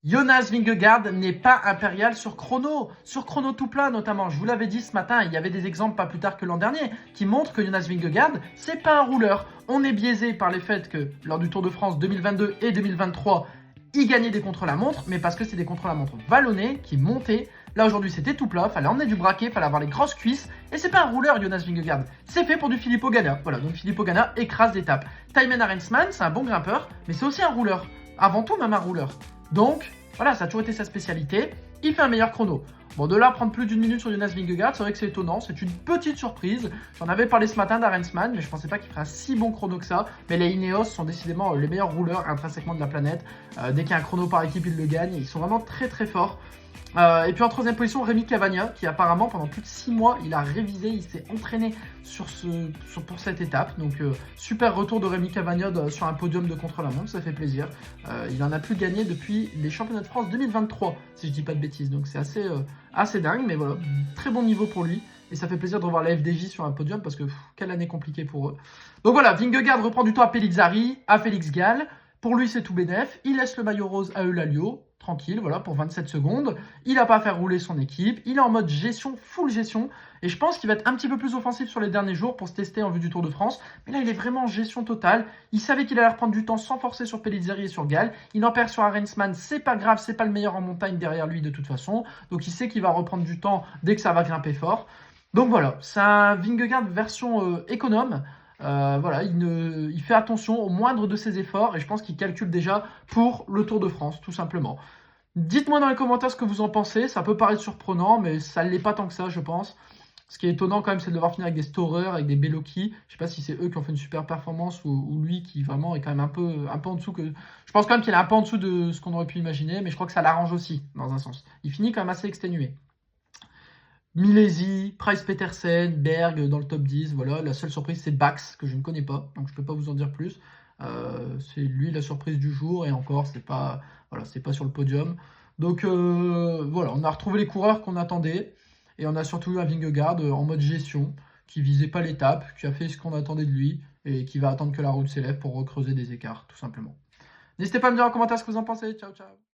Jonas Vingegaard n'est pas impérial sur chrono tout plat notamment. Je vous l'avais dit ce matin, il y avait des exemples pas plus tard que l'an dernier qui montrent que Jonas Vingegaard, c'est pas un rouleur. On est biaisé par les faits que lors du Tour de France 2022 et 2023, il gagnait des contre-la-montre, mais parce que c'est des contre-la-montre vallonnés qui montaient. Là aujourd'hui c'était tout plat, fallait emmener du braquet, fallait avoir les grosses cuisses, et c'est pas un rouleur Jonas Vingegaard, c'est fait pour du Filippo Ganna. Voilà, donc Filippo Ganna écrase d'étapes. Thymen Arensman, c'est un bon grimpeur, mais c'est aussi un rouleur. Avant tout même un rouleur. Donc, voilà, ça a toujours été sa spécialité. Il fait un meilleur chrono. Bon, de là, prendre plus d'une minute sur Jonas Vingegaard, c'est vrai que c'est étonnant. C'est une petite surprise. J'en avais parlé ce matin d'Arensman, mais je pensais pas qu'il ferait un si bon chrono que ça. Mais les Ineos sont décidément les meilleurs rouleurs intrinsèquement de la planète. Dès qu'il y a un chrono par équipe, ils le gagnent. Ils sont vraiment très très forts. Et puis en troisième position, Rémi Cavagna, qui apparemment pendant plus de 6 mois, il a révisé, il s'est entraîné pour cette étape. Donc super retour de Rémi Cavagna sur un podium de contre-la-montre, ça fait plaisir. Il en a plus gagné depuis les championnats de France 2023, si je dis pas de bêtises. Donc c'est assez dingue, mais voilà, très bon niveau pour lui. Et ça fait plaisir de revoir la FDJ sur un podium parce que quelle année compliquée pour eux. Donc voilà, Vingegaard reprend du temps à Pellizzari, à Félix Gall. Pour lui, c'est tout bénef. Il laisse le maillot rose à Eulalio, tranquille, voilà, pour 27 secondes. Il n'a pas à faire rouler son équipe. Il est en mode gestion, full gestion. Et je pense qu'il va être un petit peu plus offensif sur les derniers jours pour se tester en vue du Tour de France. Mais là, il est vraiment en gestion totale. Il savait qu'il allait reprendre du temps sans forcer sur Pellizzari et sur Gall. Il en perd sur Arensman. C'est pas grave, c'est pas le meilleur en montagne derrière lui de toute façon. Donc il sait qu'il va reprendre du temps dès que ça va grimper fort. Donc voilà, c'est un Vingegaard version économe. Voilà, il fait attention au moindre de ses efforts et je pense qu'il calcule déjà pour le Tour de France, tout simplement. Dites-moi dans les commentaires ce que vous en pensez. Ça peut paraître surprenant, mais ça ne l'est pas tant que ça, je pense. Ce qui est étonnant quand même, c'est de devoir finir avec des Storers, avec des Bellocchi. Je sais pas si c'est eux qui ont fait une super performance ou lui qui vraiment est quand même un peu en dessous que. Je pense quand même qu'il est un peu en dessous de ce qu'on aurait pu imaginer, mais je crois que ça l'arrange aussi, dans un sens. Il finit quand même assez exténué. Milesi, Price Petersen, Berg dans le top 10. Voilà, la seule surprise c'est Bax que je ne connais pas, donc je ne peux pas vous en dire plus. C'est lui la surprise du jour et encore c'est pas sur le podium. Donc voilà, on a retrouvé les coureurs qu'on attendait et on a surtout eu un Vingegaard en mode gestion qui visait pas l'étape, qui a fait ce qu'on attendait de lui et qui va attendre que la route s'élève pour recreuser des écarts tout simplement. N'hésitez pas à me dire en commentaire ce que vous en pensez. Ciao ciao.